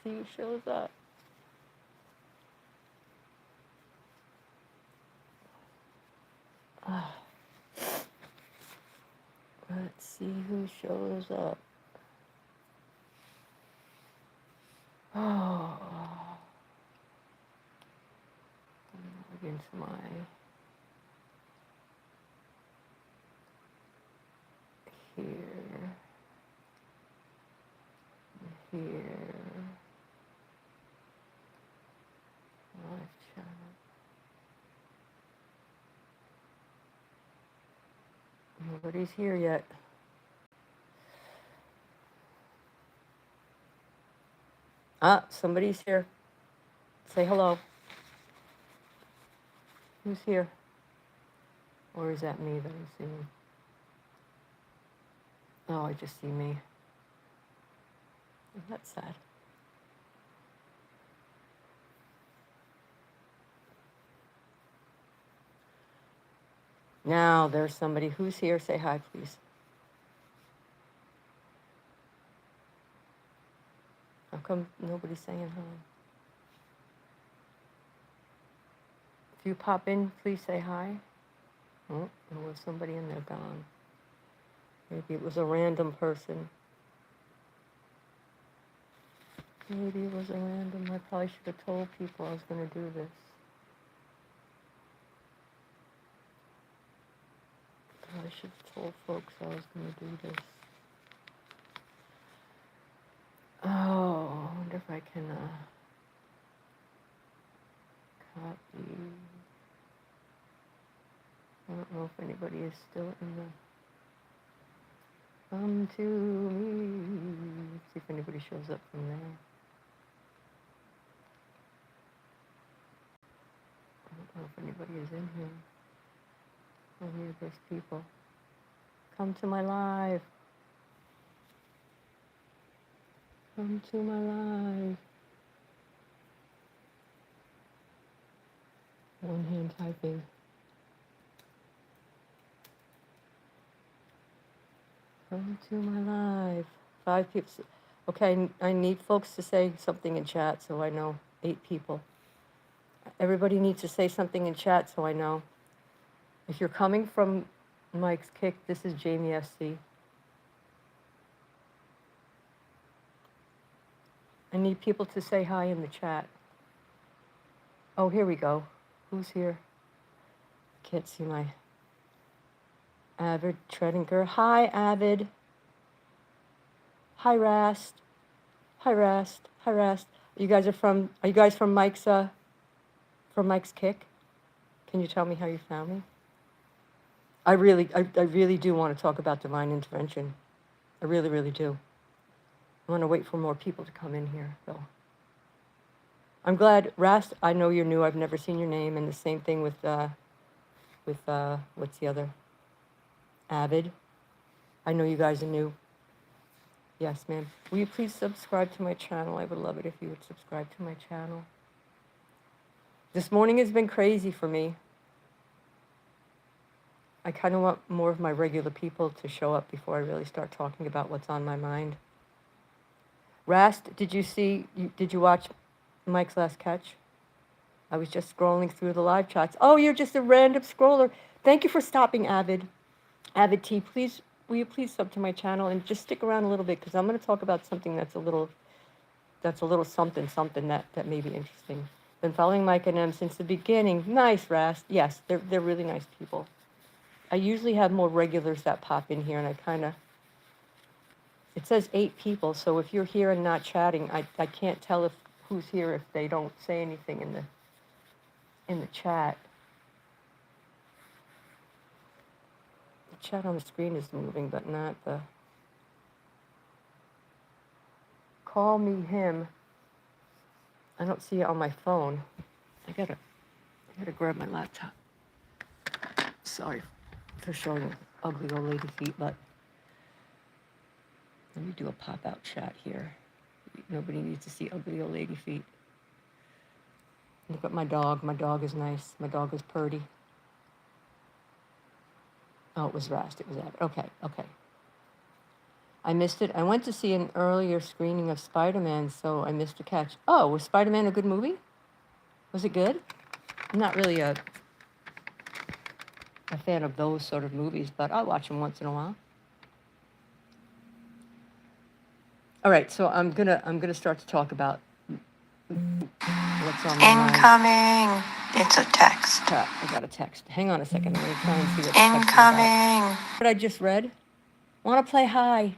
see who shows up. Let's see who shows up. Oh, against my here, here, live channel. Nobody's here yet. Ah, somebody's here. Say hello. Who's here? Or is that me that I'm seeing? Oh, I just see me. Oh, that's sad. Now there's somebody who's here. Say hi, please. How come nobody's saying hi? If you pop in, please say hi. Oh, there was somebody in there gone. Maybe it was a random person. Maybe it was a random. I probably should have told people I was going to do this. I should have told folks I was going to do this. Oh, I wonder if I can copy. I don't know if anybody is still in the come to me. See if anybody shows up from there. I don't know if anybody is in here. Oh, here, there's people. Come to my live. Come to my live. One hand typing. Come to my live. 5 people. Okay, I need folks to say something in chat so I know. 8 people. Everybody needs to say something in chat so I know. If you're coming from Mike's Kick, this is Jamie SC. I need people to say hi in the chat. Oh, here we go. Who's here? Can't see my Avid Tredinger. Hi, Avid. Hi, Rast. Hi, Rast. Hi, Rast. Are you guys from Mike's Kick? Can you tell me how you found me? I really do want to talk about divine intervention. I really, really do. I want to wait for more people to come in here, though. I'm glad, Rast, I know you're new. I've never seen your name. And the same thing with what's the other? Avid. I know you guys are new. Yes, ma'am. Will you please subscribe to my channel? I would love it if you would subscribe to my channel. This morning has been crazy for me. I kind of want more of my regular people to show up before I really start talking about what's on my mind. Rast, did you watch Mike's Last Catch? I was just scrolling through the live chats. Oh, you're just a random scroller. Thank you for stopping, Avid. Avid T, please, will you please sub to my channel and just stick around a little bit because I'm going to talk about something that's a little something that may be interesting. Been following Mike and Em since the beginning. Nice, Rast. Yes, they're really nice people. I usually have more regulars that pop in here, and it says 8 people, so if you're here and not chatting, I can't tell who's here if they don't say anything in the chat. The chat on the screen is moving, but not the call me him. I don't see it on my phone. I gotta grab my laptop. Sorry for showing ugly old lady feet, but let me do a pop-out chat here. Nobody needs to see ugly old lady feet. Look at my dog. My dog is nice. My dog is purdy. Oh, it was Rast. It was that. Okay. I missed it. I went to see an earlier screening of Spider-Man, so I missed the catch. Oh, was Spider-Man a good movie? Was it good? I'm not really a fan of those sort of movies, but I'll watch them once in a while. All right, so I'm gonna start to talk about what's on my mind. Incoming. It's a text. Crap, I got a text. Hang on a second. I'm gonna try and see what the text is about. Incoming. What I just read. Want to play hi.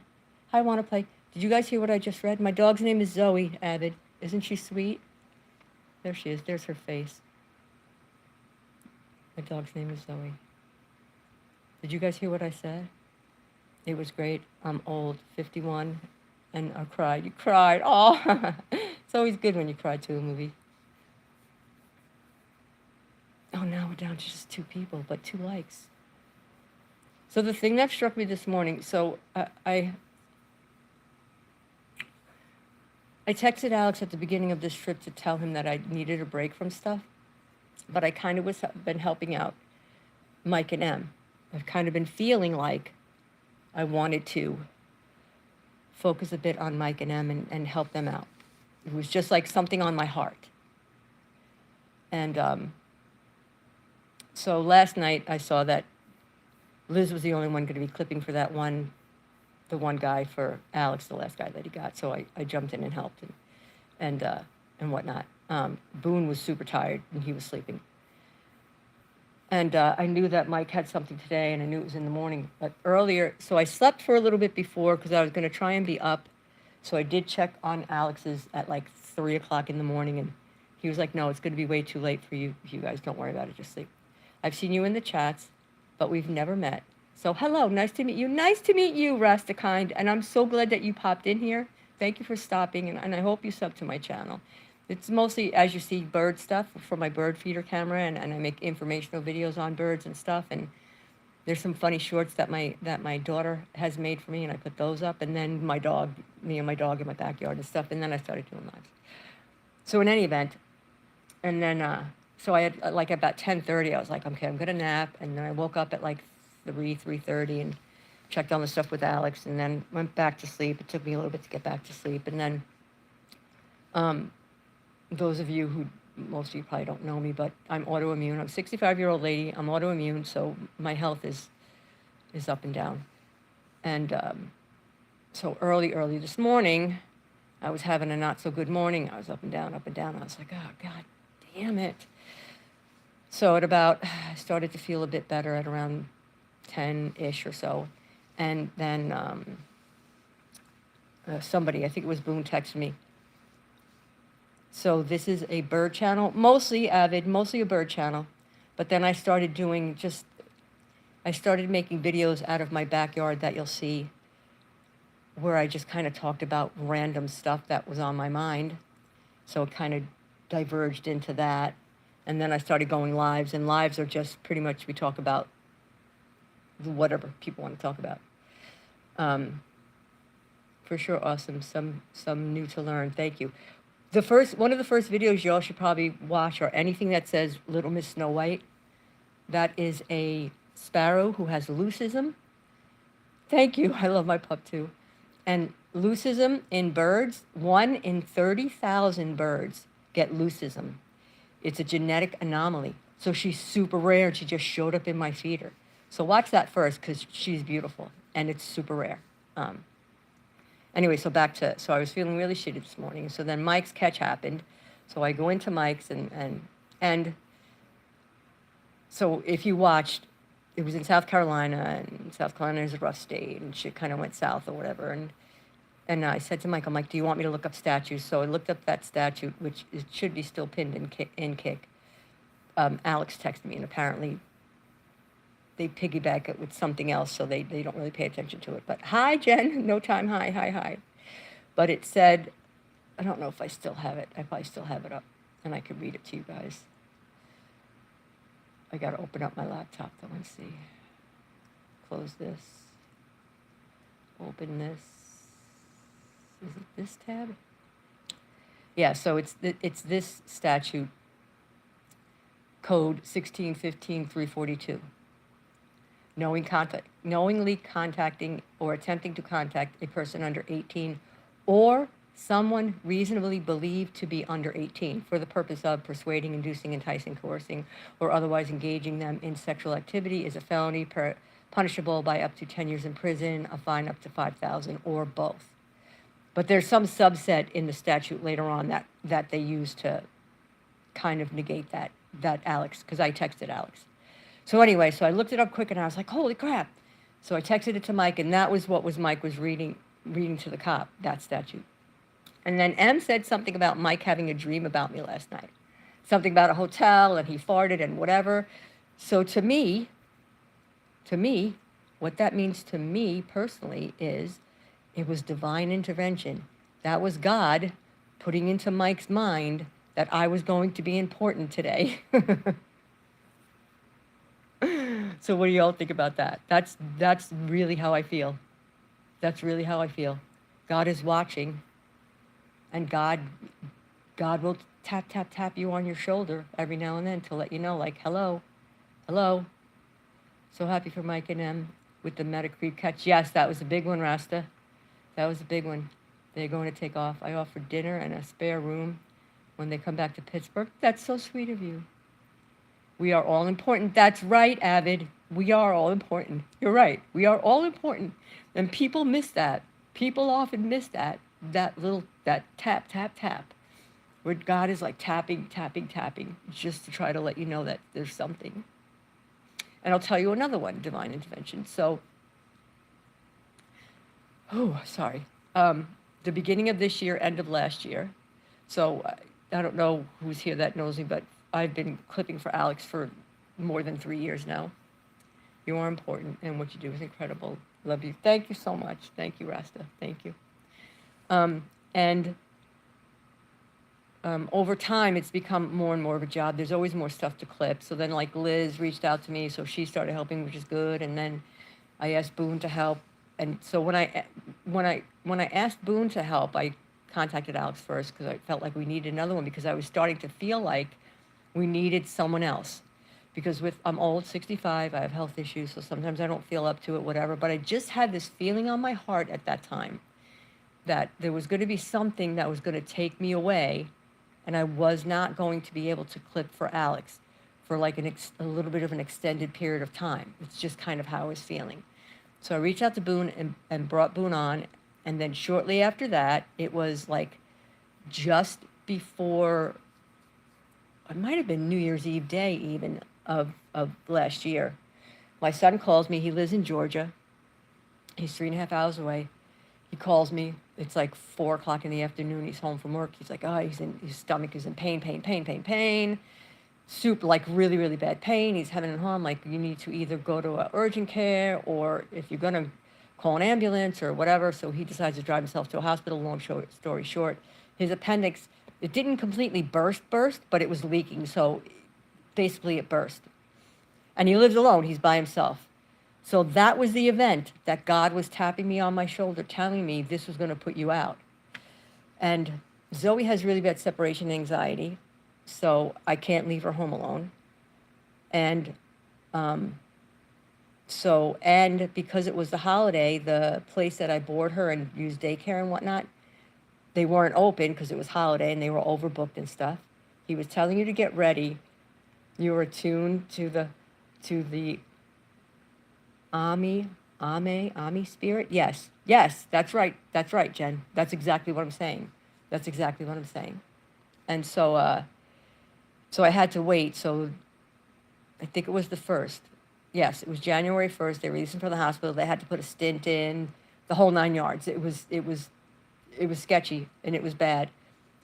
Hi, want to play. Did you guys hear what I just read? My dog's name is Zoe, Avid. Isn't she sweet? There she is. There's her face. My dog's name is Zoe. Did you guys hear what I said? It was great. I'm old, 51, and I cried. You cried. Oh, it's always good when you cry to a movie. Oh, now we're down to just 2 people, but 2 likes. So the thing that struck me this morning, so I texted Alex at the beginning of this trip to tell him that I needed a break from stuff, but I kind of been helping out Mike and Em. I've kind of been feeling like I wanted to focus a bit on Mike and Em and help them out. It was just like something on my heart. And so last night I saw that Liz was the only one going to be clipping for the one guy for Alex, the last guy that he got. So I jumped in and helped and whatnot. Boone was super tired and he was sleeping. And I knew that Mike had something today, and I knew it was in the morning. But earlier, so I slept for a little bit before because I was going to try and be up. So I did check on Alex's at like 3 o'clock in the morning, and he was like, no, it's going to be way too late for you. You guys, don't worry about it, just sleep. I've seen you in the chats, but we've never met. So hello, nice to meet you. Nice to meet you, Rastakind. And I'm so glad that you popped in here. Thank you for stopping, and I hope you sub to my channel. It's mostly, as you see, bird stuff for my bird feeder camera, and I make informational videos on birds and stuff. And there's some funny shorts that my daughter has made for me, and I put those up. And then my dog, me and my dog in my backyard and stuff. And then I started doing lives. So in any event, and then so I had like about 10:30, I was like, okay, I'm gonna nap. And then I woke up at like 3:30 and checked on the stuff with Alex, and then went back to sleep. It took me a little bit to get back to sleep, and then those of you who, most of you probably don't know me, but I'm autoimmune. I'm a 65-year-old lady. I'm autoimmune, so my health is up and down. And so early this morning, I was having a not so good morning. I was up and down, up and down. I was like, oh, God damn it. So at about, I started to feel a bit better at around 10-ish or so. And then somebody, I think it was Boone, texted me. So this is a bird channel, mostly Avid, mostly a bird channel. But then I started making videos out of my backyard that you'll see, where I just kind of talked about random stuff that was on my mind. So it kind of diverged into that. And then I started going lives, and lives are just pretty much, we talk about whatever people want to talk about. For sure, awesome. Some new to learn. Thank you. One of the first videos y'all should probably watch, or anything that says Little Miss Snow White. That is a sparrow who has leucism. Thank you. I love my pup too. And leucism in birds, 1 in 30,000 birds get leucism. It's a genetic anomaly. So she's super rare, and she just showed up in my feeder. So watch that first, because she's beautiful, and it's super rare. Anyway, so I was feeling really shitty this morning. So then Mike's catch happened. So I go into Mike's, and so if you watched, it was in South Carolina, and South Carolina is a rough state, and shit kind of went south or whatever. And I said to Mike, I'm like, do you want me to look up statues? So I looked up that statue, which should be still pinned in Kick. Alex texted me, and apparently they piggyback it with something else, so they don't really pay attention to it. But hi, Jen. No time. Hi. But it said, I don't know if I still have it. I probably still have it up, and I could read it to you guys. I got to open up my laptop, though, and see. Close this. Open this. Is it this tab? Yeah, so it's this statute, code 1615-342. knowingly contacting or attempting to contact a person under 18 or someone reasonably believed to be under 18 for the purpose of persuading, inducing, enticing, coercing, or otherwise engaging them in sexual activity is a felony punishable by up to 10 years in prison, a fine up to 5,000, or both. But there's some subset in the statute later on that they use to kind of negate that Alex, because I texted Alex. So anyway, so I looked it up quick and I was like, holy crap. So I texted it to Mike, and that was what Mike was reading to the cop, that statute. And then M said something about Mike having a dream about me last night. Something about a hotel and he farted and whatever. So to me, what that means to me personally is it was divine intervention. That was God putting into Mike's mind that I was going to be important today. So what do y'all think about that? That's really how I feel. That's really how I feel. God is watching, and God will tap you on your shoulder every now and then to let you know, like, hello. So happy for Mike and M with the Metacreep catch. Yes, that was a big one, Rasta. That was a big one. They're going to take off. I offered dinner and a spare room when they come back to Pittsburgh. That's so sweet of you. We are all important. That's right, Avid. We are all important. You're right. We are all important. And people miss that. People often miss that tap, where God is like tapping, just to try to let you know that there's something. And I'll tell you another one, divine intervention. So, the beginning of this year, end of last year. So I don't know who's here that knows me, but I've been clipping for Alex for more than 3 years now. You are important, and what you do is incredible. Love you. Thank you so much. Thank you, Rasta. Thank you. Over time, it's become more and more of a job. There's always more stuff to clip. So then, like, Liz reached out to me, so she started helping, which is good. And then I asked Boone to help. And so when I asked Boone to help, I contacted Alex first because I felt like we needed another one, because I was starting to feel like we needed someone else. Because I'm old, 65, I have health issues, so sometimes I don't feel up to it, whatever. But I just had this feeling on my heart at that time that there was going to be something that was going to take me away, and I was not going to be able to clip for Alex for like a little bit of an extended period of time. It's just kind of how I was feeling. So I reached out to Boone and brought Boone on, and then shortly after that, it was like just before, it might have been New Year's Eve day even, of last year. My son calls me. He lives in Georgia. He's 3.5 hours away. He calls me. It's like 4 o'clock in the afternoon. He's home from work. He's like, his stomach is in pain. Super, like really, really bad pain. He's having it home. Like, you need to either go to urgent care, or if you're going to call an ambulance or whatever. So he decides to drive himself to a hospital. Long story short, his appendix, it didn't completely burst, but it was leaking. So basically it burst. And he lives alone. He's by himself. So that was the event that God was tapping me on my shoulder, telling me this was going to put you out. And Zoe has really bad separation anxiety, so I can't leave her home alone. And because it was the holiday, the place that I board her and use daycare and whatnot, they weren't open because it was holiday and they were overbooked and stuff. He was telling you to get ready. You were attuned to the Ami spirit. Yes, that's right, Jen. That's exactly what I'm saying. And so I had to wait. So I think it was the 1st. Yes, it was January 1st. They released him from the hospital. They had to put a stint in, the whole 9 yards. It was sketchy, and it was bad.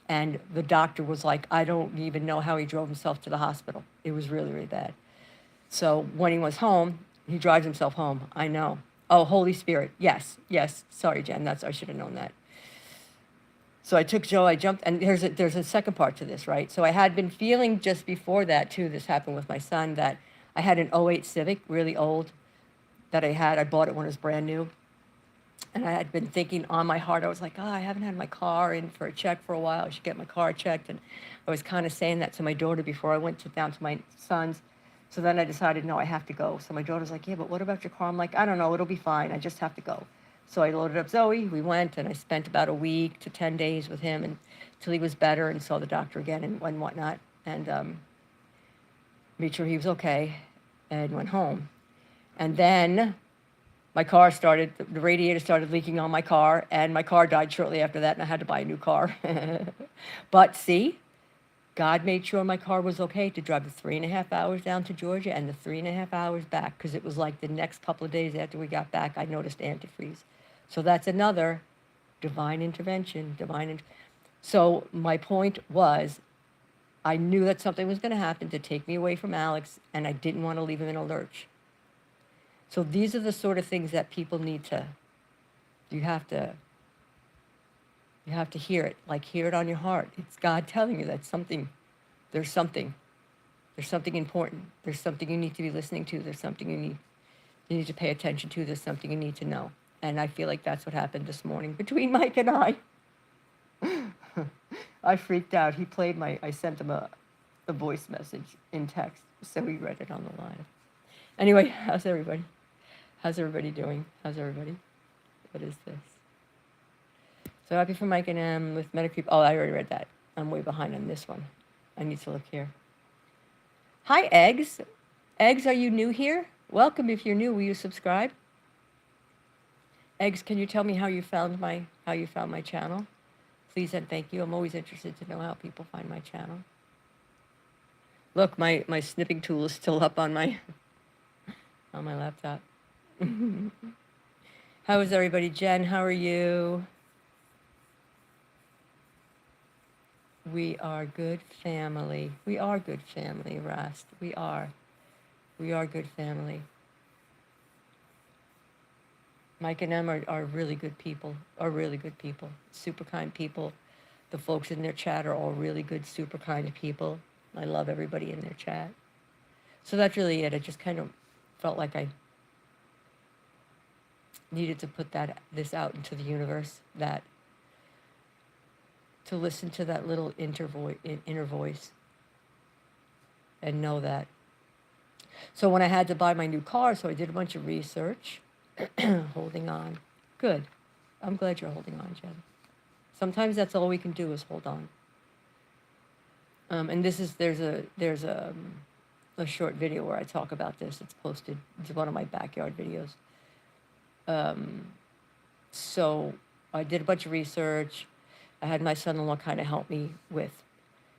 And the doctor was like, I don't even know how he drove himself to the hospital. It was really, really bad. So when he was home, he drives himself home. I know. Oh, Holy Spirit. Yes. Sorry, Jen. I should have known that. So I took Joe, I jumped, and there's a second part to this, right? So I had been feeling just before that, too, this happened with my son, that I had an '08 Civic, really old, that I bought it when it was brand new. And I had been thinking on my heart, I was like, I haven't had my car in for a check for a while. I should get my car checked. And I was kind of saying that to my daughter before I went down to my son's. So then I decided, no, I have to go. So my daughter's like, yeah, but what about your car? I'm like, I don't know, it'll be fine. I just have to go. So I loaded up Zoe. We went, and I spent about a week to 10 days with him until he was better, and saw the doctor again and whatnot, and made sure he was okay, and went home. And then my car started, the radiator started leaking on my car, and my car died shortly after that, and I had to buy a new car. But see, God made sure my car was okay to drive the 3.5 hours down to Georgia and the 3.5 hours back, because it was like the next couple of days after we got back, I noticed antifreeze. So that's another divine intervention, so my point was, I knew that something was going to happen to take me away from Alex, and I didn't want to leave him in a lurch. So these are the sort of things that people need to, you have to hear it, like hear it on your heart. It's God telling you that there's something important. There's something you need to be listening to. There's something you need to pay attention to. There's something you need to know. And I feel like that's what happened this morning between Mike and I. I freaked out. I sent him a voice message in text, so he read it on the live. Anyway, how's everybody? How's everybody doing? How's everybody? What is this? So happy for Mike and with Medicare. Oh, I already read that. I'm way behind on this one. I need to look here. Hi, Eggs. Eggs, are you new here? Welcome. If you're new, will you subscribe? Eggs, can you tell me how you found my channel? Please and thank you. I'm always interested to know how people find my channel. Look, my snipping tool is still up on my laptop. How is everybody? Jen, how are you? We are good family. We are good family, Rast. We are good family. Mike and Em are really good people, super kind people. The folks in their chat are all really good, super kind people. I love everybody in their chat. So that's really it. I just kind of felt like I needed to put this out into the universe, that to listen to that little inner voice and know that. So when I had to buy my new car, so I did a bunch of research. Holding on. Good. I'm glad you're holding on, Jen. Sometimes that's all we can do is hold on. And there's a short video where I talk about this. It's posted. It's one of my backyard videos. So I did a bunch of research. I had my son-in-law kind of help me with,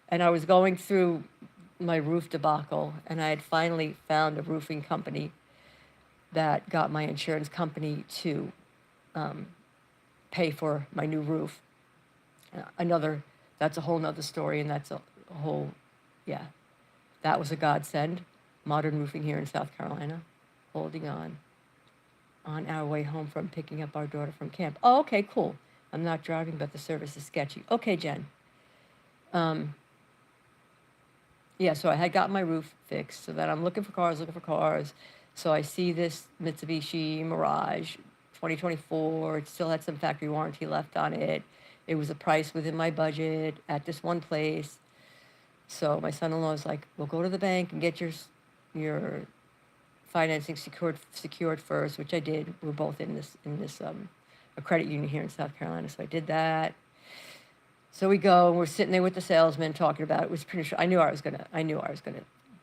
and I was going through my roof debacle, and I had finally found a roofing company that got my insurance company to pay for my new roof. That's a whole nother story, and that's a whole, yeah. That was a godsend. Modern roofing here in South Carolina, holding on our way home from picking up our daughter from camp. Oh, okay, cool. I'm not driving, but the service is sketchy. Okay, Jen. Yeah, so I had got my roof fixed, so that I'm looking for cars. So I see this Mitsubishi Mirage 2024. It still had some factory warranty left on it. It was a price within my budget at this one place. So my son-in-law was like, "We'll go to the bank and get your financing secured first," which I did. We're both in this a credit union here in South Carolina, so I did that. So we go, and we're sitting there with the salesman talking about it. It was pretty sure I knew I was gonna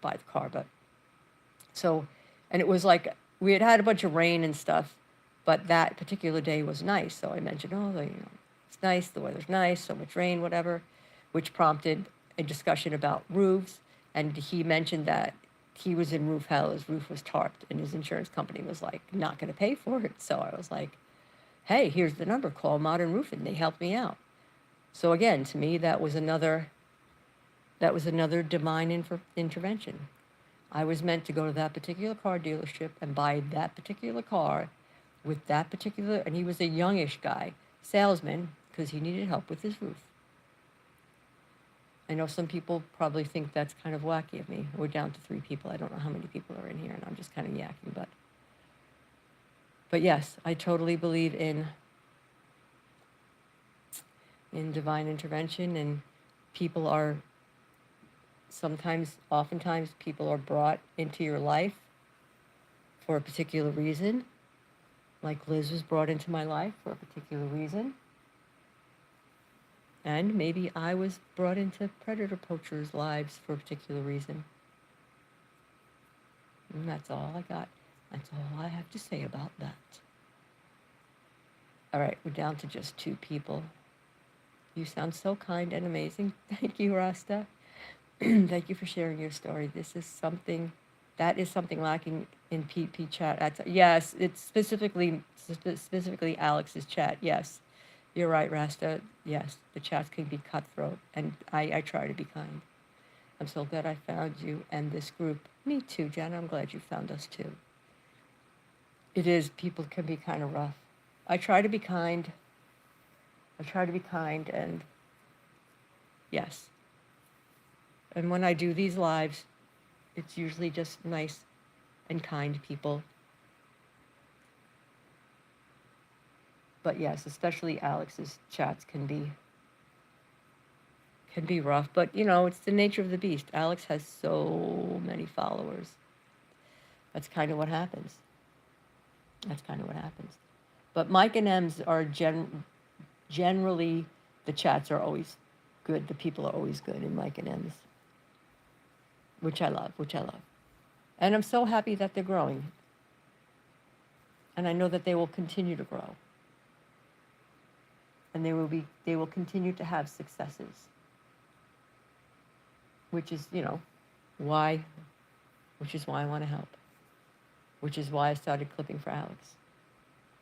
buy the car, but so. And it was like, we had a bunch of rain and stuff, but that particular day was nice. So I mentioned, it's nice, the weather's nice, so much rain, whatever, which prompted a discussion about roofs. And he mentioned that he was in roof hell, his roof was tarped, and his insurance company was like, not going to pay for it. So I was like, hey, here's the number, call Modern Roofing. They helped me out. So again, to me, that was another divine intervention. I was meant to go to that particular car dealership and buy that particular car with that particular, and he was a youngish guy, salesman, because he needed help with his roof. I know some people probably think that's kind of wacky of me. We're down to 3 people. I don't know how many people are in here, and I'm just kind of yakking, but yes, I totally believe in divine intervention, and people are oftentimes, people are brought into your life for a particular reason. Like Liz was brought into my life for a particular reason. And maybe I was brought into predator poachers' lives for a particular reason. And that's all I got. That's all I have to say about that. All right, we're down to just 2 people. You sound so kind and amazing. Thank you, Rasta. Thank you for sharing your story. That is something lacking in PP chat. Yes, it's specifically Alex's chat. Yes, you're right, Rasta. Yes, the chats can be cutthroat, and I try to be kind. I'm so glad I found you and this group. Me too, Jen. I'm glad you found us too. It is, people can be kind of rough. I try to be kind. And yes. And when I do these lives, it's usually just nice and kind people. But yes, especially Alex's chats can be rough. But it's the nature of the beast. Alex has so many followers. That's kind of what happens. But Mike and Ems are generally, the chats are always good. The people are always good in Mike and Ems, which I love. And I'm so happy that they're growing. And I know that they will continue to grow. And they will continue to have successes. Which is why I want to help. Which is why I started clipping for Alex.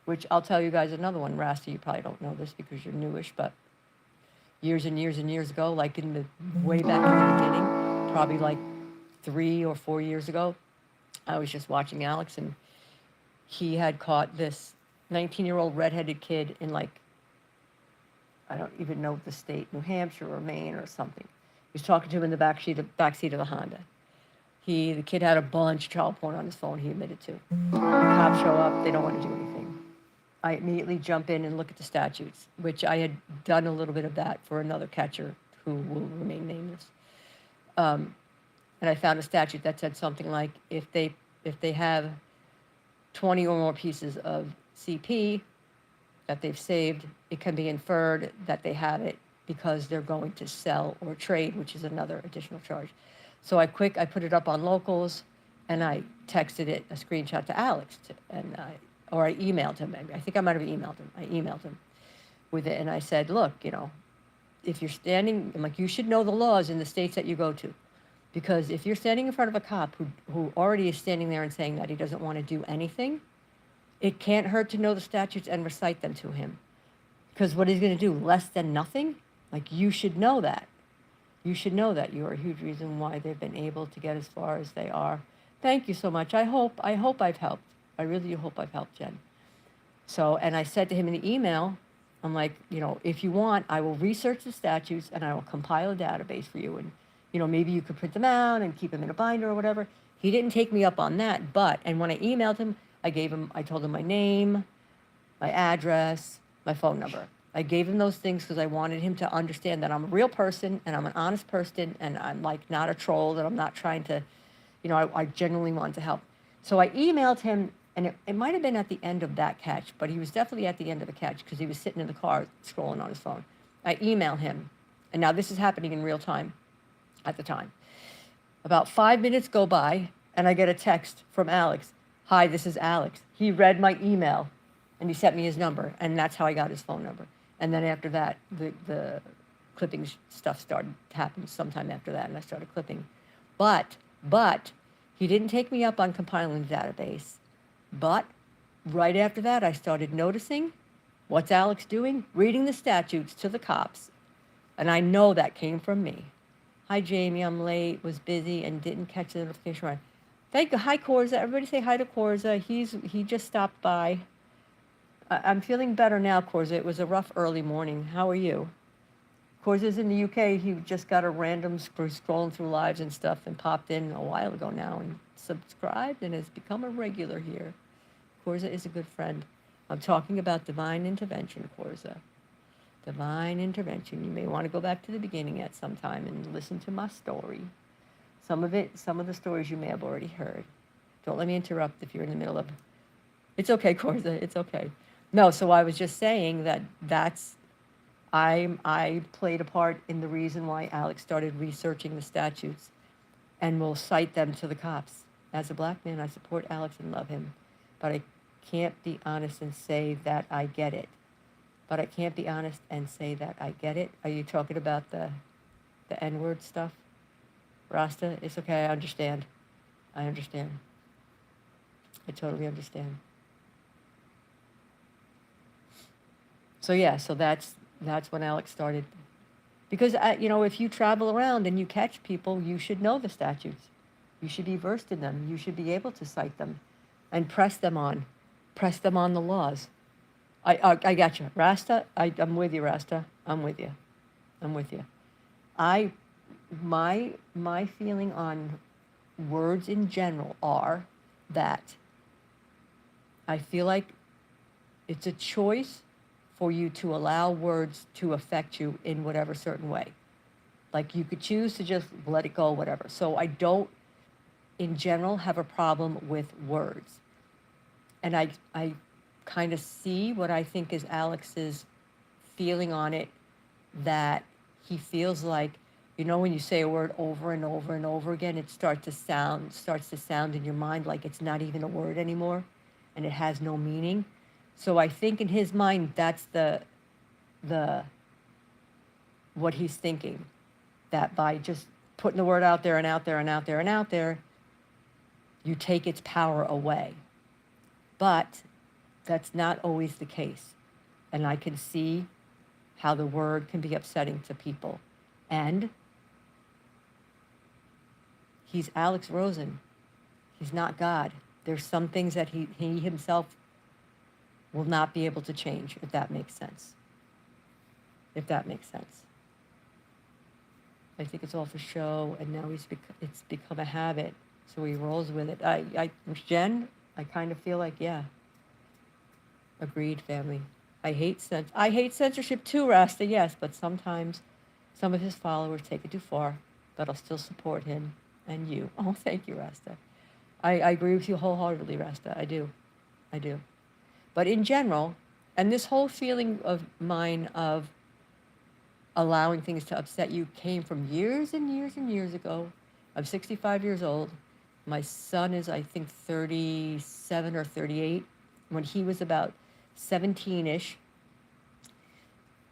Which I'll tell you guys another one. Rasta, you probably don't know this because you're newish, but years and years and years ago, like way back in the beginning, probably like 3 or 4 years ago, I was just watching Alex, and he had caught this 19-year-old redheaded kid in, like, I don't even know the state, New Hampshire or Maine or something. He was talking to him in the back seat of the Honda. The kid had a bunch of child porn on his phone, he admitted to. The cops show up, they don't want to do anything. I immediately jump in and look at the statutes, which I had done a little bit of that for another catcher who will remain nameless. And I found a statute that said something like, if they have 20 or more pieces of CP that they've saved, it can be inferred that they have it because they're going to sell or trade, which is another additional charge. So I put it up on locals, and I texted it, a screenshot to Alex, or I emailed him. I think I might have emailed him. I emailed him with it, and I said, look, if you're standing, I'm like, you should know the laws in the states that you go to. Because if you're standing in front of a cop who already is standing there and saying that he doesn't want to do anything, it can't hurt to know the statutes and recite them to him. Because what he's going to do, less than nothing? Like, you should know that. You should know that. You are a huge reason why they've been able to get as far as they are. Thank you so much. I hope I've helped. I really hope I've helped, Jen. So, and I said to him in the email, I'm like, if you want, I will research the statutes and I will compile a database for you. And, maybe you could print them out and keep them in a binder or whatever. He didn't take me up on that, and when I emailed him, I told him my name, my address, my phone number. I gave him those things because I wanted him to understand that I'm a real person and I'm an honest person and I'm, like, not a troll, that I'm not trying to, I genuinely want to help. So I emailed him, and it might have been at the end of that catch, but he was definitely at the end of the catch because he was sitting in the car scrolling on his phone. I email him, and now this is happening in real time at the time. About 5 minutes go by, and I get a text from Alex. Hi, this is Alex. He read my email, and he sent me his number, and that's how I got his phone number. And then after that, the clipping stuff started to happen sometime after that, and I started clipping. But he didn't take me up on compiling the database. But right after that, I started noticing, what's Alex doing? Reading the statutes to the cops. And I know that came from me. Hi, Jamie, I'm late, was busy, and didn't catch the notification right. Thank you. Hi, Korza. Everybody say hi to Korza. He just stopped by. I'm feeling better now, Korza. It was a rough early morning. How are you? Korza's in the UK. He just got a random scrolling through lives and stuff and popped in a while ago now and subscribed and has become a regular here. Korza is a good friend. I'm talking about divine intervention, Korza. Divine intervention. You may want to go back to the beginning at some time and listen to my story. Some of the stories you may have already heard. Don't let me interrupt if you're in the middle of. It's okay, Corza. It's okay. No, so I was just saying I played a part in the reason why Alex started researching the statutes and will cite them to the cops. As a black man, I support Alex and love him, but I can't be honest and say that I get it. But I can't be honest and say that I get it. Are you talking about the N-word stuff? Rasta, it's okay, I understand. I understand. I totally understand. So yeah, so that's when Alex started. Because, if you travel around and you catch people, you should know the statutes. You should be versed in them. You should be able to cite them and press them on the laws. I got you. Rasta, I'm with you, Rasta. I'm with you. I'm with you. My feeling on words in general are that I feel like it's a choice for you to allow words to affect you in whatever certain way. Like you could choose to just let it go, whatever. So I don't, in general, have a problem with words. And I kind of see what I think is Alex's feeling on it, that he feels like, when you say a word over and over and over again, it starts to sound in your mind like it's not even a word anymore and it has no meaning. So I think in his mind, that's the what he's thinking, that by just putting the word out there and out there and out there and out there, you take its power away. But that's not always the case. And I can see how the word can be upsetting to people. And he's Alex Rosen. He's not God. There's some things that he himself will not be able to change, if that makes sense. If that makes sense. I think it's all for show, and now it's become a habit, so he rolls with it. Jen, I kind of feel like, yeah. Agreed, family. I hate censorship too, Rasta, yes, but sometimes some of his followers take it too far, but I'll still support him and you. Oh, thank you, Rasta. I agree with you wholeheartedly, Rasta. I do. But in general, and this whole feeling of mine of allowing things to upset you came from years and years and years ago. I'm 65 years old. My son is, I think, 37 or 38. When he was about 17-ish,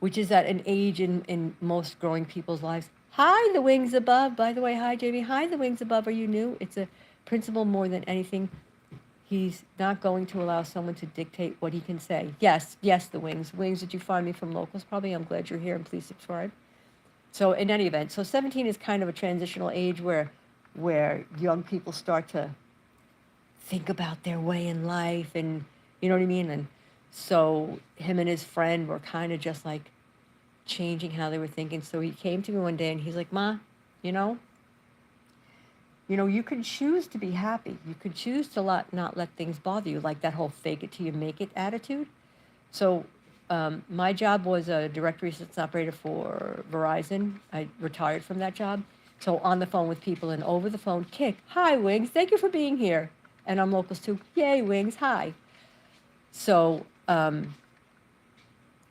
which is at an age in most growing people's lives. Hi, the wings above. By the way, hi, Jamie. Hi, the wings above. Are you new? It's a principle more than anything. He's not going to allow someone to dictate what he can say. Yes, the wings. Wings, did you find me from Locals? Probably. I'm glad you're here, and please subscribe. So in any event, 17 is kind of a transitional age where young people start to think about their way in life, and you know what I mean? And so him and his friend were kind of just like changing how they were thinking. So he came to me one day and he's like, Ma, you can choose to be happy. You could choose to not let things bother you, like that whole fake it till you make it attitude. So my job was a directory assistant operator for Verizon. I retired from that job. So on the phone with people and over the phone, Kick, hi, Wings, thank you for being here. And I'm Locals too, yay, Wings, hi. So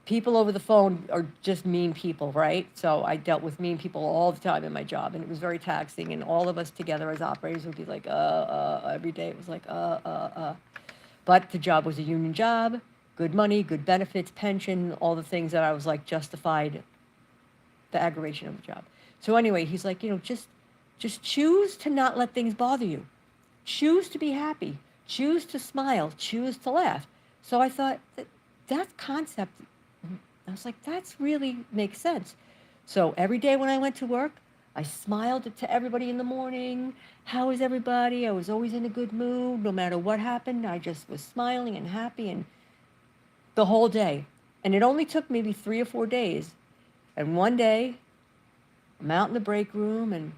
people over the phone are just mean people, right? So I dealt with mean people all the time in my job, and it was very taxing. And all of us together as operators would be like, every day. It was like, But the job was a union job, good money, good benefits, pension, all the things that I was like justified the aggravation of the job. So anyway, he's like, just choose to not let things bother you. Choose to be happy. Choose to smile. Choose to laugh. So I thought, that concept, I was like, that's really makes sense. So every day when I went to work, I smiled to everybody in the morning. How is everybody? I was always in a good mood. No matter what happened, I just was smiling and happy, and the whole day. And it only took maybe 3 or 4 days. And one day, I'm out in the break room and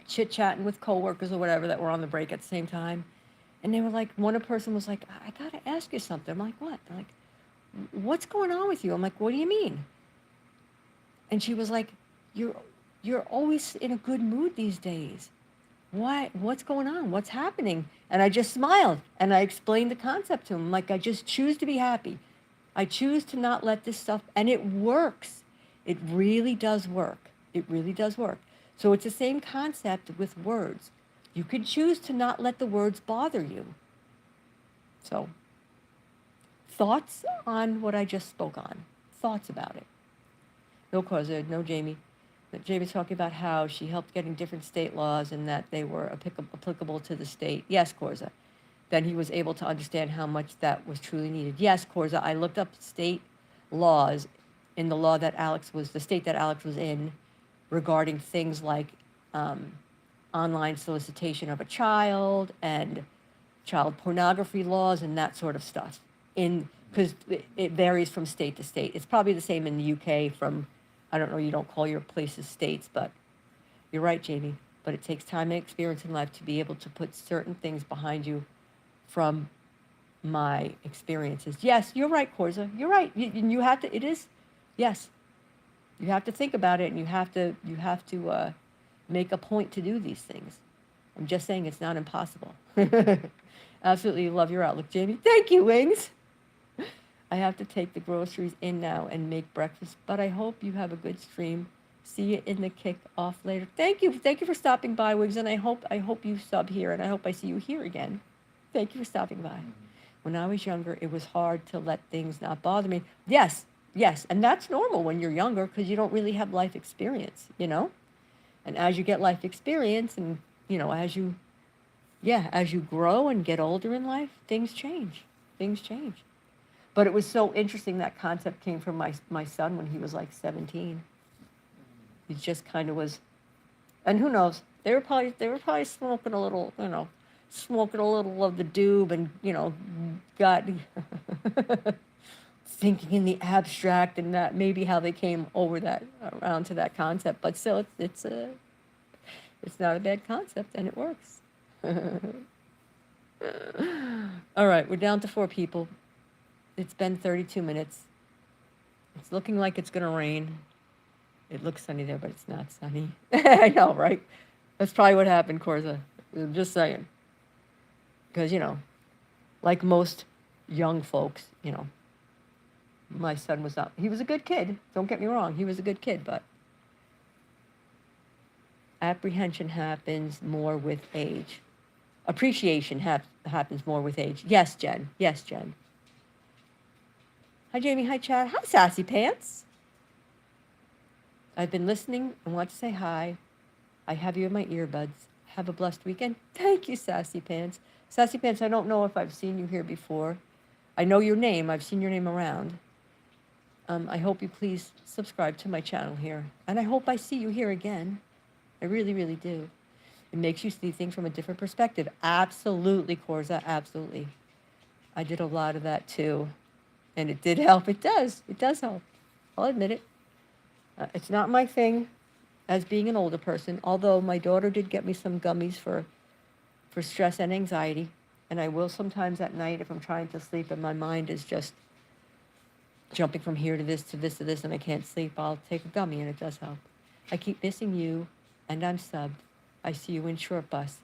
chit-chatting with coworkers or whatever that were on the break at the same time. And they were like, one person was like, I got to ask you something. I'm like, what? They're like, what's going on with you? I'm like, what do you mean? And she was like, you're always in a good mood these days. Why? What's going on? What's happening? And I just smiled and I explained the concept to him. Like, I just choose to be happy. I choose to not let this stuff, and it works. It really does work. It really does work. So it's the same concept with words. You can choose to not let the words bother you. So, thoughts on what I just spoke on? Thoughts about it? No, Causa, no, Jamie. Jamie's talking about how she helped getting different state laws and that they were applicable to the state. Yes, Causa. Then he was able to understand how much that was truly needed. Yes, Causa, I looked up state laws in the law that the state that Alex was in, regarding things like online solicitation of a child and child pornography laws and that sort of stuff. Because it varies from state to state. It's probably the same in the UK from, I don't know, you don't call your places states, but you're right, Jamie. But it takes time and experience in life to be able to put certain things behind you from my experiences. Yes, you're right, Corza. You're right. You have to, it is, yes. You have to think about it, and you have to make a point to do these things. I'm just saying it's not impossible. Absolutely love your outlook, Jamie. Thank you, Wings. I have to take the groceries in now and make breakfast, but I hope you have a good stream. See you in the kick off later. Thank you for stopping by, Wings, and I hope you sub here, and I hope I see you here again. Thank you for stopping by. When I was younger, it was hard to let things not bother me. Yes, and that's normal when you're younger because you don't really have life experience, you know? And as you get life experience and, you know, as you grow and get older in life, things change. Things change. But it was so interesting that concept came from my son when he was like 17. He just kind of was, and who knows? They were probably smoking a little, you know, smoking a little of the doob, and you know, got thinking in the abstract, and that maybe how they came around to that concept. But still, it's not a bad concept, and it works. All right, we're down to 4 people. It's been 32 minutes. It's looking like it's going to rain. It looks sunny there, but it's not sunny. I know, right? That's probably what happened, Corza. I'm just saying. Because, you know, like most young folks, you know, my son was not, he was a good kid. Don't get me wrong. He was a good kid, but apprehension happens more with age. Appreciation happens more with age. Yes, Jen. Yes, Jen. Hi, Jamie. Hi, Chad. Hi, Sassy Pants. I've been listening and want to say hi. I have you in my earbuds. Have a blessed weekend. Thank you, Sassy Pants. Sassy Pants, I don't know if I've seen you here before. I know your name. I've seen your name around. I hope you please subscribe to my channel here. And I hope I see you here again. I really, really do. It makes you see things from a different perspective. Absolutely, Corza, absolutely. I did a lot of that too. And it did help. It does. It does help. I'll admit it. It's not my thing as being an older person, although my daughter did get me some gummies for stress and anxiety. And I will sometimes at night if I'm trying to sleep and my mind is just jumping from here to this to this to this and I can't sleep, I'll take a gummy and it does help. I keep missing you and I'm subbed. I see you in short bus.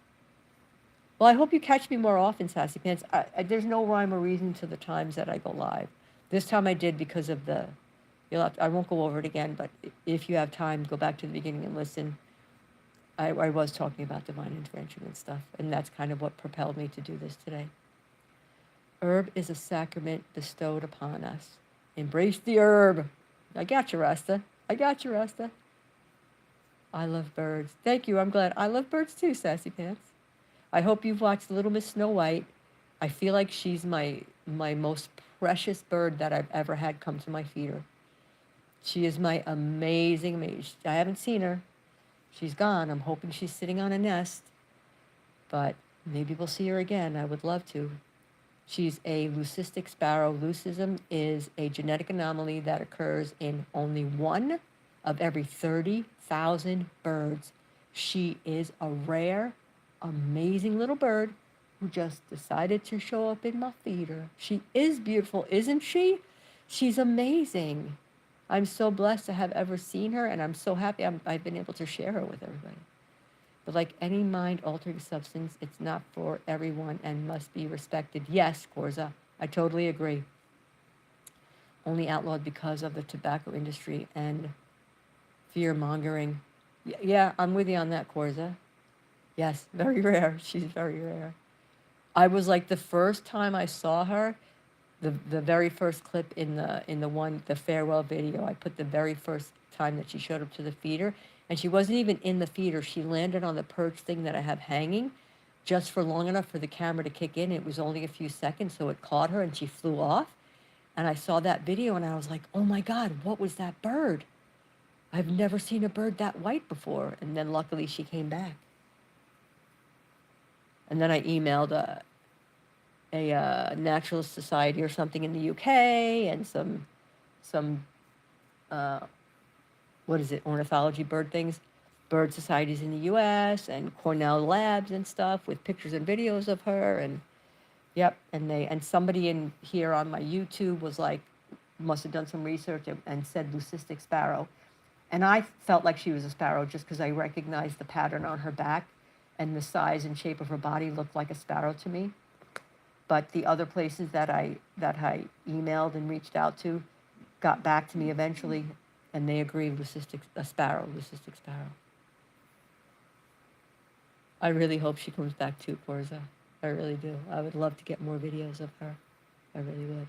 Well, I hope you catch me more often, Sassy Pants. There's no rhyme or reason to the times that I go live. This time I did because of I won't go over it again, but if you have time, go back to the beginning and listen. I was talking about divine intervention and stuff, and that's kind of what propelled me to do this today. Herb is a sacrament bestowed upon us. Embrace the herb. I got you, Rasta. I got you, Rasta. I love birds. Thank you. I'm glad. I love birds too, Sassy Pants. I hope you've watched Little Miss Snow White. I feel like she's my most precious bird that I've ever had come to my feeder. She is my amazing. I haven't seen her. She's gone. I'm hoping she's sitting on a nest. But maybe we'll see her again. I would love to. She's a leucistic sparrow. Leucism is a genetic anomaly that occurs in only 1 of every 30,000 birds. She is a rare, amazing little bird who just decided to show up in my feeder. She is beautiful, isn't she? She's amazing. I'm so blessed to have ever seen her, and I'm so happy I've been able to share her with everybody. But like any mind-altering substance, it's not for everyone and must be respected. Yes, Korza, I totally agree. Only outlawed because of the tobacco industry and fear-mongering. Yeah, I'm with you on that, Korza. Yes, very rare. She's very rare. I was like the first time I saw her, the very first clip in the farewell video, I put the very first time that she showed up to the feeder, and she wasn't even in the feeder. She landed on the perch thing that I have hanging just for long enough for the camera to kick in. It was only a few seconds, so it caught her and she flew off. And I saw that video and I was like, oh my God, what was that bird? I've never seen a bird that white before. And then luckily she came back. And then I emailed a naturalist society or something in the UK and some what is it, ornithology bird things, bird societies in the US and Cornell labs and stuff with pictures and videos of her. And yep, and somebody in here on my YouTube was like, must have done some research and said leucistic sparrow. And I felt like she was a sparrow just because I recognized the pattern on her back and the size and shape of her body looked like a sparrow to me. But the other places that I emailed and reached out to got back to me eventually, and they agree, leucistic sparrow. I really hope she comes back too, Korza. I really do. I would love to get more videos of her. I really would.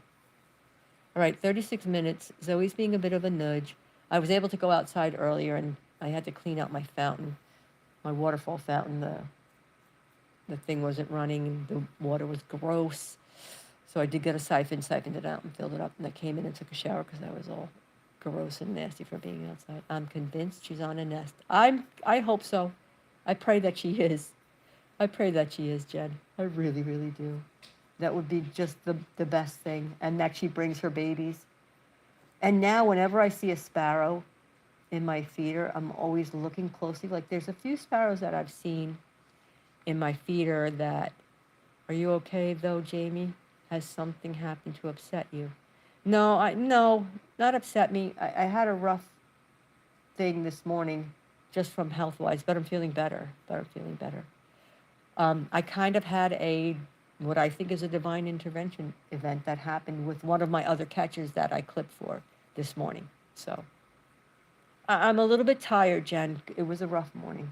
All right, 36 minutes. Zoe's being a bit of a nudge. I was able to go outside earlier, and I had to clean out my fountain, my waterfall fountain. The thing wasn't running, and the water was gross. So I did get a siphoned it out and filled it up, and I came in and took a shower because I was all gross and nasty for being outside. I'm convinced she's on a nest. I hope so. I pray that she is. I pray that she is, Jen. I really, really do. That would be just the best thing, and that she brings her babies. And now whenever I see a sparrow in my feeder, I'm always looking closely. Like there's a few sparrows that I've seen in my feeder that, are you okay though, Jamie? Has something happened to upset you? No, not upset me. I had a rough thing this morning just from health-wise, but I'm feeling better. I kind of had what I think is a divine intervention event that happened with one of my other catchers that I clipped for this morning. So I'm a little bit tired, Jen. It was a rough morning.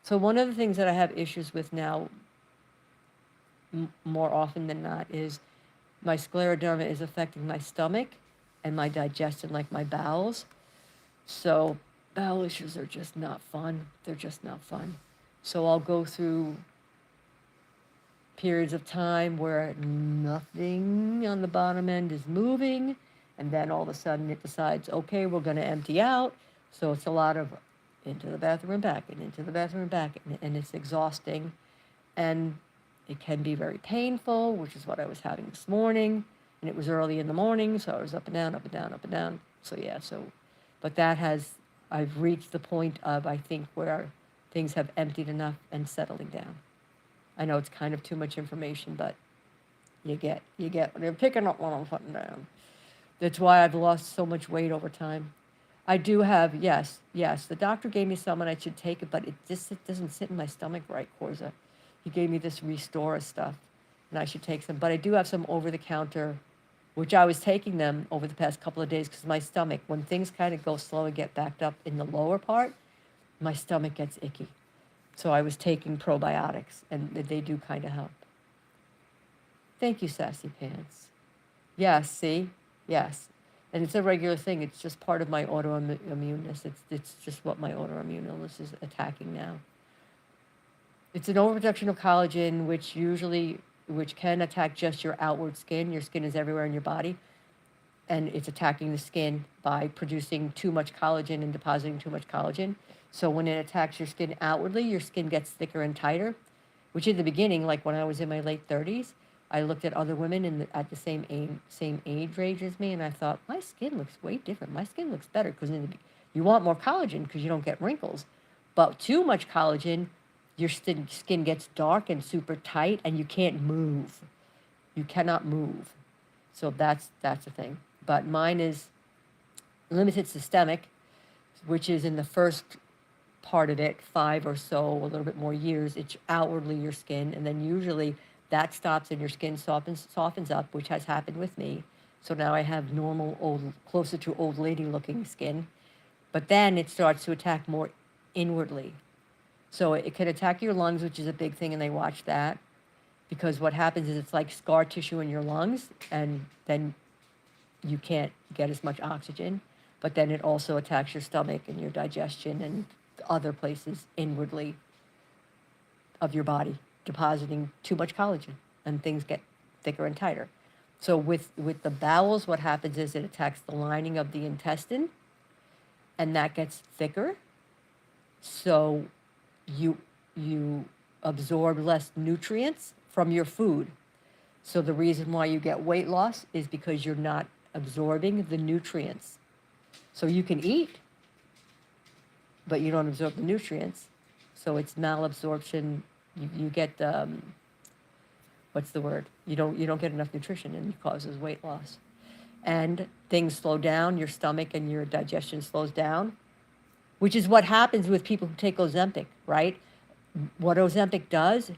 So one of the things that I have issues with now more often than not is my scleroderma is affecting my stomach and my digestion, like my bowels. So bowel issues are just not fun. They're just not fun. So I'll go through periods of time where nothing on the bottom end is moving, and then all of a sudden it decides, okay, we're going to empty out. So it's a lot of into the bathroom and back, and into the bathroom and back, and it's exhausting. And it can be very painful, which is what I was having this morning. And it was early in the morning, so I was up and down, up and down, up and down. So yeah, but I've reached the point of, I think, where things have emptied enough and settling down. I know it's kind of too much information, but you get, they're picking up what I'm putting down. That's why I've lost so much weight over time. I do have, yes, the doctor gave me some and I should take it, but it doesn't sit in my stomach right, Korza. He gave me this Restore stuff, and I should take some. But I do have some over-the-counter, which I was taking them over the past couple of days because my stomach, when things kind of go slow and get backed up in the lower part, my stomach gets icky. So I was taking probiotics, and they do kind of help. Thank you, Sassy Pants. Yes, see? Yes. And it's a regular thing. It's just part of my autoimmuneness. It's just what my autoimmune illness is attacking now. It's an overproduction of collagen, which can attack just your outward skin. Your skin is everywhere in your body. And it's attacking the skin by producing too much collagen and depositing too much collagen. So when it attacks your skin outwardly, your skin gets thicker and tighter, which in the beginning, like when I was in my late 30s, I looked at other women at the same age range as me, and I thought, my skin looks way different. My skin looks better because you want more collagen because you don't get wrinkles. But too much collagen, your skin gets dark and super tight, and you can't move. You cannot move. So that's the thing. But mine is limited systemic, which is in the first part of it, 5 or so, a little bit more years, it's outwardly your skin, and then usually that stops and your skin softens up, which has happened with me. So now I have normal, old, closer to old lady looking skin. But then it starts to attack more inwardly. So it can attack your lungs, which is a big thing, and they watch that. Because what happens is it's like scar tissue in your lungs, and then you can't get as much oxygen. But then it also attacks your stomach and your digestion and other places inwardly of your body, depositing too much collagen, and things get thicker and tighter. So with the bowels, what happens is it attacks the lining of the intestine, and that gets thicker. So you absorb less nutrients from your food. So the reason why you get weight loss is because you're not absorbing the nutrients. So you can eat, but you don't absorb the nutrients. So it's malabsorption. You get what's the word? You don't get enough nutrition, and it causes weight loss. And things slow down. Your stomach and your digestion slows down, which is what happens with people who take Ozempic, right? What Ozempic does,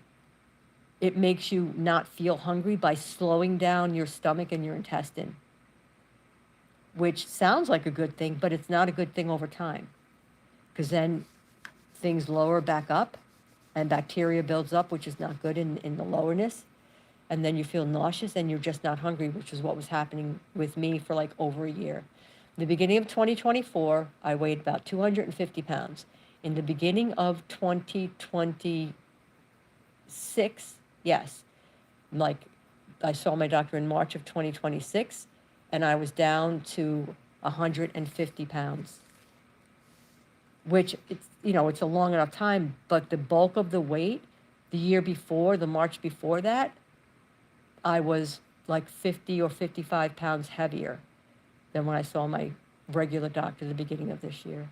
it makes you not feel hungry by slowing down your stomach and your intestine, which sounds like a good thing, but it's not a good thing over time, because then things lower back up and bacteria builds up, which is not good in the lowerness. And then you feel nauseous and you're just not hungry, which is what was happening with me for like over a year. In the beginning of 2024, I weighed about 250 pounds. In the beginning of 2026, yes, like I saw my doctor in March of 2026, and I was down to 150 pounds, which it's a long enough time, but the bulk of the weight, the year before, the March before that, I was like 50 or 55 pounds heavier than when I saw my regular doctor at the beginning of this year.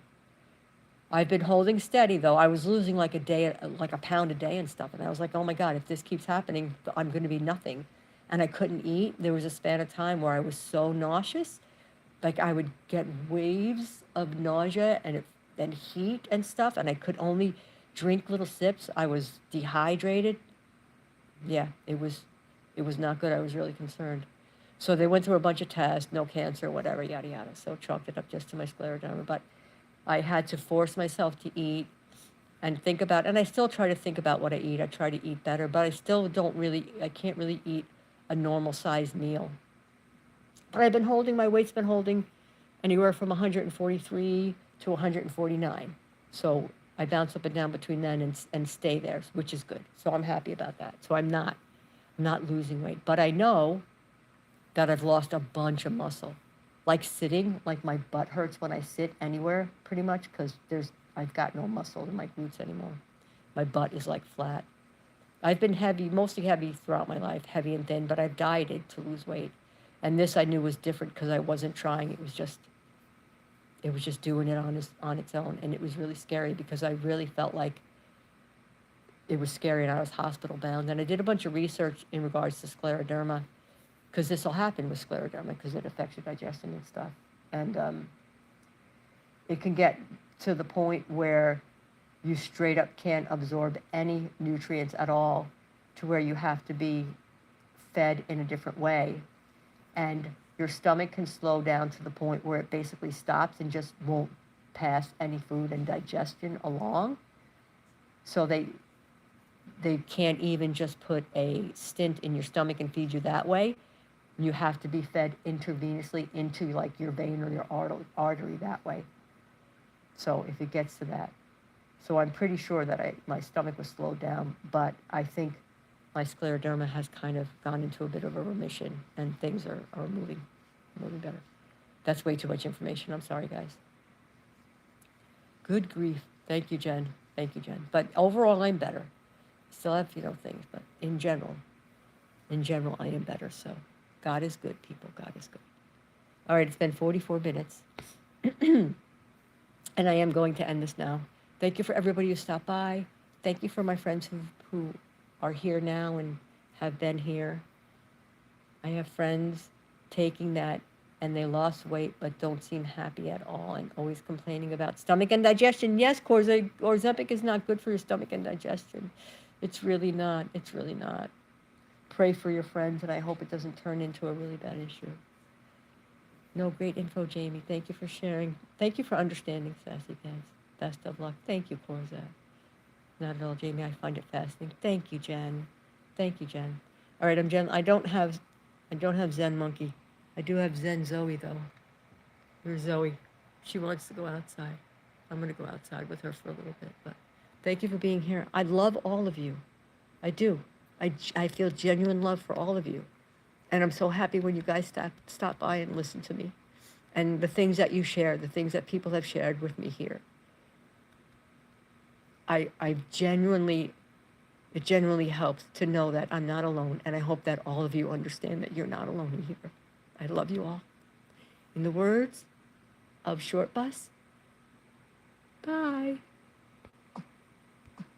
I've been holding steady, though. I was losing like a pound a day and stuff. And I was like, oh my God, if this keeps happening, I'm going to be nothing. And I couldn't eat. There was a span of time where I was so nauseous. Like I would get waves of nausea and heat and stuff. And I could only drink little sips. I was dehydrated. Yeah, it was not good. I was really concerned. So they went through a bunch of tests, no cancer, whatever, yada, yada. So chalked it up just to my scleroderma. But I had to force myself to eat and think about, and I still try to think about what I eat. I try to eat better, but I still I can't really eat a normal sized meal. But I've been holding, my weight's been holding anywhere from 143 to 149. So I bounce up and down between then and stay there, which is good. So I'm happy about that. So I'm not losing weight, but I know that I've lost a bunch of muscle. Like sitting, like my butt hurts when I sit anywhere pretty much, because I've got no muscle in my glutes anymore. My butt is like flat. I've been heavy, mostly heavy throughout my life, heavy and thin, but I've dieted to lose weight. And this I knew was different because I wasn't trying. It was just doing it on its own. And it was really scary because I really felt like it was scary and I was hospital bound. And I did a bunch of research in regards to scleroderma, because this will happen with scleroderma because it affects your digestion and stuff. And it can get to the point where you straight up can't absorb any nutrients at all, to where you have to be fed in a different way. And your stomach can slow down to the point where it basically stops and just won't pass any food and digestion along. So they can't even just put a stint in your stomach and feed you that way. You have to be fed intravenously into like your vein or your artery that way. So if it gets to that. So I'm pretty sure that my stomach was slowed down, but I think my scleroderma has kind of gone into a bit of a remission and things are moving better. That's way too much information. I'm sorry, guys. Good grief. Thank you, Jen. Thank you, Jen. But overall, I'm better. Still have, things, but in general, I am better. So God is good, people. God is good. All right, it's been 44 minutes. And I am going to end this now. Thank you for everybody who stopped by. Thank you for my friends who are here now and have been here. I have friends taking that and they lost weight but don't seem happy at all and always complaining about stomach and digestion. Yes, Ozempic is not good for your stomach and digestion. It's really not. It's really not. Pray for your friends, and I hope it doesn't turn into a really bad issue. No, great info, Jamie. Thank you for sharing. Thank you for understanding, Sassy Pants. Best of luck. Thank you, Corzette. Not at all, Jamie. I find it fascinating. Thank you, Jen. Thank you, Jen. All right, I'm Jen. I don't have Zen Monkey. I do have Zen Zoe though. There's Zoe. She wants to go outside. I'm gonna go outside with her for a little bit. But thank you for being here. I love all of you. I do. I feel genuine love for all of you. And I'm so happy when you guys stop by and listen to me. And the things that you share, the things that people have shared with me here. I genuinely, it genuinely helps to know that I'm not alone. And I hope that all of you understand that you're not alone here. I love you all. In the words of Short Bus, bye.